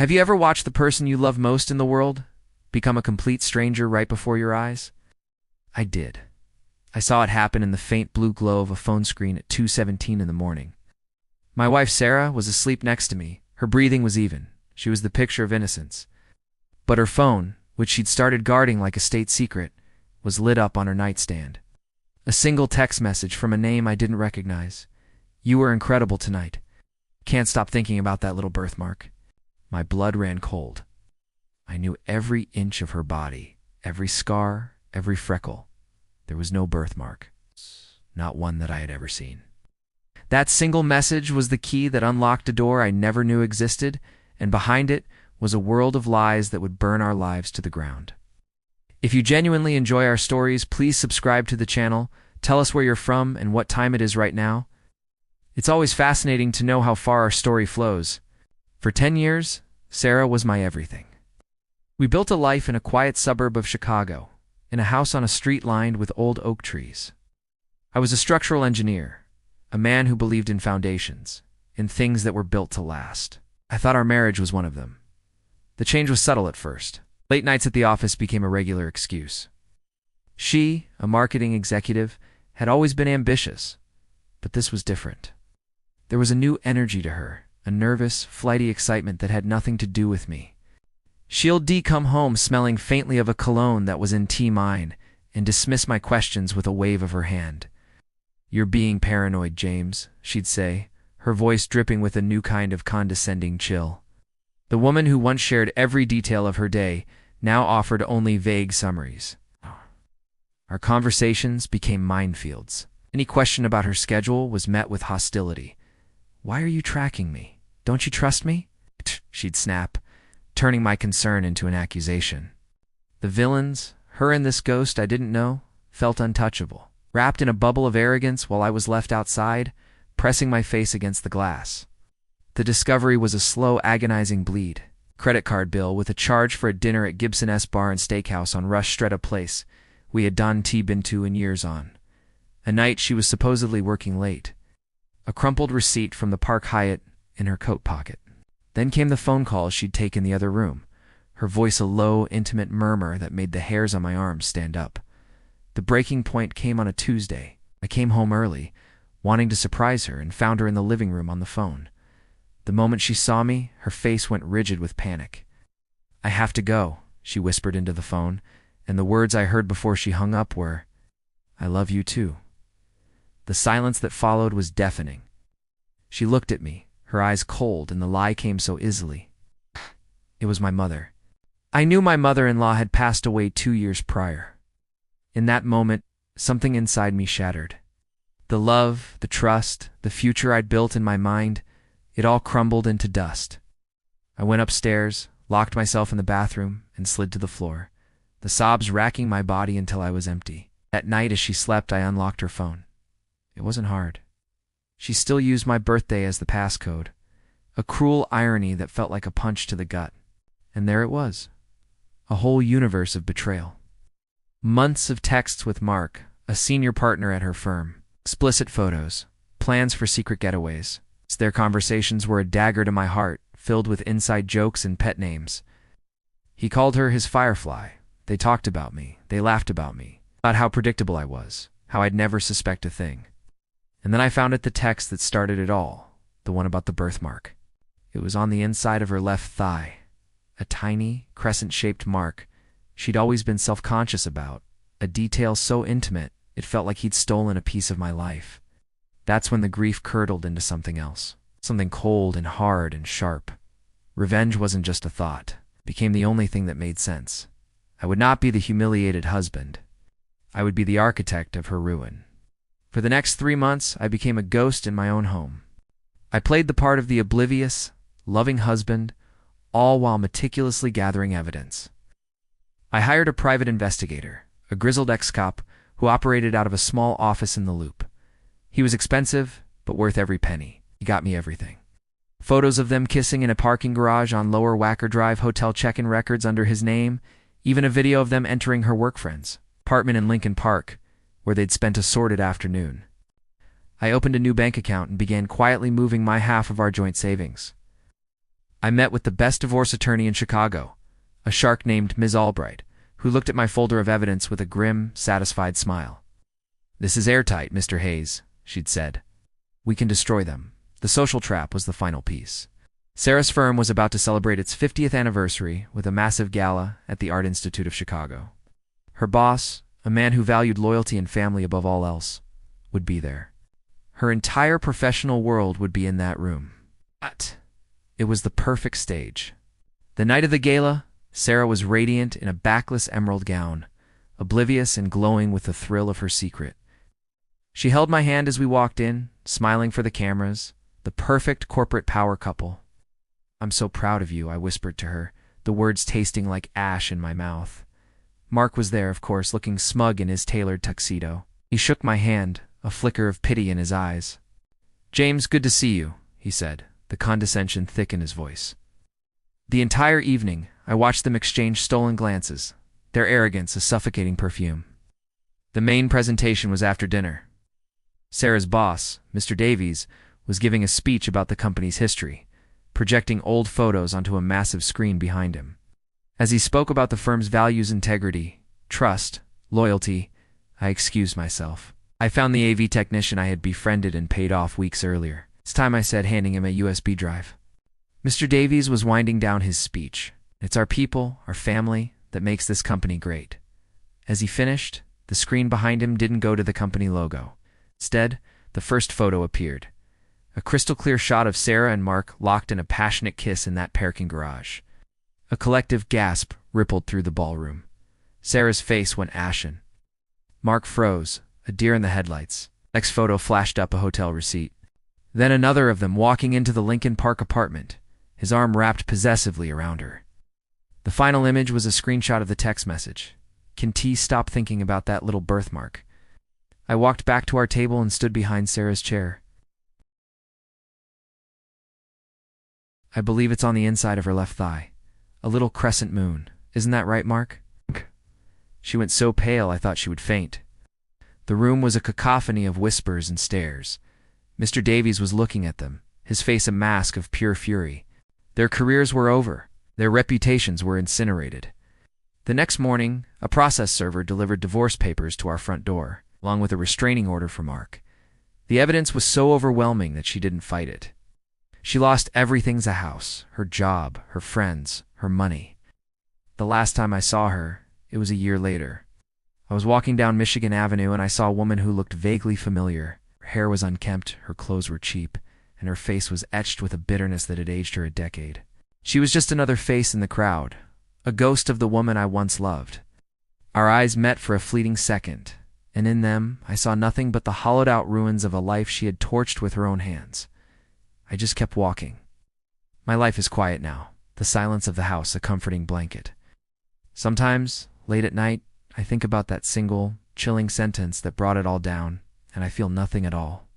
Have you ever watched the person you love most in the world become a complete stranger right before your eyes? I did. I saw it happen in the faint blue glow of a phone screen at 2:17 in the morning. My wife Sarah was asleep next to me. Her breathing was even. She was the picture of innocence. But her phone, which she'd started guarding like a state secret, was lit up on her nightstand. A single text message from a name I didn't recognize. "You were incredible tonight. Can't stop thinking about that little birthmark." My blood ran cold. I knew every inch of her body, every scar, every freckle. There was no birthmark, not one that I had ever seen. That single message was the key that unlocked a door I never knew existed, and behind it was a world of lies that would burn our lives to the ground. If you genuinely enjoy our stories, please subscribe to the channel, tell us where you're from and what time it is right now. It's always fascinating to know how far our story flows. For 10 years, Sarah was my everything. We built a life in a quiet suburb of Chicago, in a house on a street lined with old oak trees. I was a structural engineer, a man who believed in foundations, in things that were built to last. I thought our marriage was one of them. The change was subtle at first. Late nights at the office became a regular excuse. She, a marketing executive, had always been ambitious, but this was different. There was a new energy to her, a nervous, flighty excitement that had nothing to do with me. She'd come home smelling faintly of a cologne that was in T-mine and dismiss my questions with a wave of her hand. "You're being paranoid, James," she'd say, her voice dripping with a new kind of condescending chill. The woman who once shared every detail of her day now offered only vague summaries. Our conversations became minefields. Any question about her schedule was met with hostility. "Why are you tracking me? Don't you trust me?" she'd snap, turning my concern into an accusation. The villains, her and this ghost I didn't know, felt untouchable, wrapped in a bubble of arrogance while I was left outside, pressing my face against the glass. The discovery was a slow, agonizing bleed. Credit card bill with a charge for a dinner at Gibson S Bar and Steakhouse on Rush Stretta Place we had done been to in years on. A night she was supposedly working late. A crumpled receipt from the Park Hyatt in her coat pocket. Then came the phone call she'd taken in the other room, her voice a low, intimate murmur that made the hairs on my arms stand up. The breaking point came on a Tuesday. I came home early, wanting to surprise her, and found her in the living room on the phone. The moment she saw me, her face went rigid with panic. "I have to go," she whispered into the phone, and the words I heard before she hung up were, "I love you too." The silence that followed was deafening. She looked at me, her eyes cold, and the lie came so easily. It was my mother. I knew my mother-in-law had passed away 2 years prior. In that moment, something inside me shattered. The love, the trust, the future I'd built in my mind, it all crumbled into dust. I went upstairs, locked myself in the bathroom, and slid to the floor, the sobs racking my body until I was empty. That night as she slept, I unlocked her phone. It wasn't hard. She still used my birthday as the passcode, a cruel irony that felt like a punch to the gut. And there it was, a whole universe of betrayal. Months of texts with Mark, a senior partner at her firm, explicit photos, plans for secret getaways. Their conversations were a dagger to my heart, filled with inside jokes and pet names. He called her his Firefly. They talked about me. They laughed about me, about how predictable I was, how I'd never suspect a thing. And then I found it the text that started it all, the one about the birthmark. It was on the inside of her left thigh, a tiny, crescent-shaped mark she'd always been self-conscious about, a detail so intimate it felt like he'd stolen a piece of my life. That's when the grief curdled into something else, something cold and hard and sharp. Revenge wasn't just a thought. It became the only thing that made sense. I would not be the humiliated husband. I would be the architect of her ruin. For the next 3 months, I became a ghost in my own home. I played the part of the oblivious, loving husband, all while meticulously gathering evidence. I hired a private investigator, a grizzled ex-cop who operated out of a small office in the Loop. He was expensive, but worth every penny. He got me everything. Photos of them kissing in a parking garage on Lower Wacker Drive, hotel check-in records under his name, even a video of them entering her work friend's apartment in Lincoln Park, where they'd spent a sordid afternoon. I opened a new bank account and began quietly moving my half of our joint savings. I met with the best divorce attorney in Chicago, a shark named Ms. Albright, who looked at my folder of evidence with a grim, satisfied smile. "This is airtight, Mr. Hayes," she'd said. "We can destroy them." The social trap was the final piece. Sarah's firm was about to celebrate its 50th anniversary with a massive gala at the Art Institute of Chicago. Her boss, a man who valued loyalty and family above all else, would be there. Her entire professional world would be in that room. But it was the perfect stage. The night of the gala, Sarah was radiant in a backless emerald gown, oblivious and glowing with the thrill of her secret. She held my hand as we walked in, smiling for the cameras, the perfect corporate power couple. "I'm so proud of you," I whispered to her, the words tasting like ash in my mouth. Mark was there, of course, looking smug in his tailored tuxedo. He shook my hand, a flicker of pity in his eyes. "James, good to see you," he said, the condescension thick in his voice. The entire evening, I watched them exchange stolen glances, their arrogance a suffocating perfume. The main presentation was after dinner. Sarah's boss, Mr. Davies, was giving a speech about the company's history, projecting old photos onto a massive screen behind him. As he spoke about the firm's values, integrity, trust, loyalty, I excused myself. I found the AV technician I had befriended and paid off weeks earlier. "It's time," I said, handing him a USB drive. Mr. Davies was winding down his speech. "It's our people, our family, that makes this company great." As he finished, the screen behind him didn't go to the company logo. Instead, the first photo appeared. A crystal-clear shot of Sarah and Mark locked in a passionate kiss in that parking garage. A collective gasp rippled through the ballroom. Sarah's face went ashen. Mark froze, a deer in the headlights. Next photo flashed up a hotel receipt. Then another of them walking into the Lincoln Park apartment, his arm wrapped possessively around her. The final image was a screenshot of the text message. "Can T stop thinking about that little birthmark?" I walked back to our table and stood behind Sarah's chair. "I believe it's on the inside of her left thigh. A little crescent moon. Isn't that right, Mark?" She went so pale I thought she would faint. The room was a cacophony of whispers and stares. Mr. Davies was looking at them, his face a mask of pure fury. Their careers were over. Their reputations were incinerated. The next morning, a process server delivered divorce papers to our front door, along with a restraining order for Mark. The evidence was so overwhelming that she didn't fight it. She lost everything's a house, her job, her friends, her money. The last time I saw her, it was a year later. I was walking down Michigan Avenue and I saw a woman who looked vaguely familiar. Her hair was unkempt, her clothes were cheap, and her face was etched with a bitterness that had aged her a decade. She was just another face in the crowd, a ghost of the woman I once loved. Our eyes met for a fleeting second, and in them I saw nothing but the hollowed-out ruins of a life she had torched with her own hands. I just kept walking. My life is quiet now, the silence of the house a comforting blanket. Sometimes, late at night, I think about that single, chilling sentence that brought it all down, and I feel nothing at all.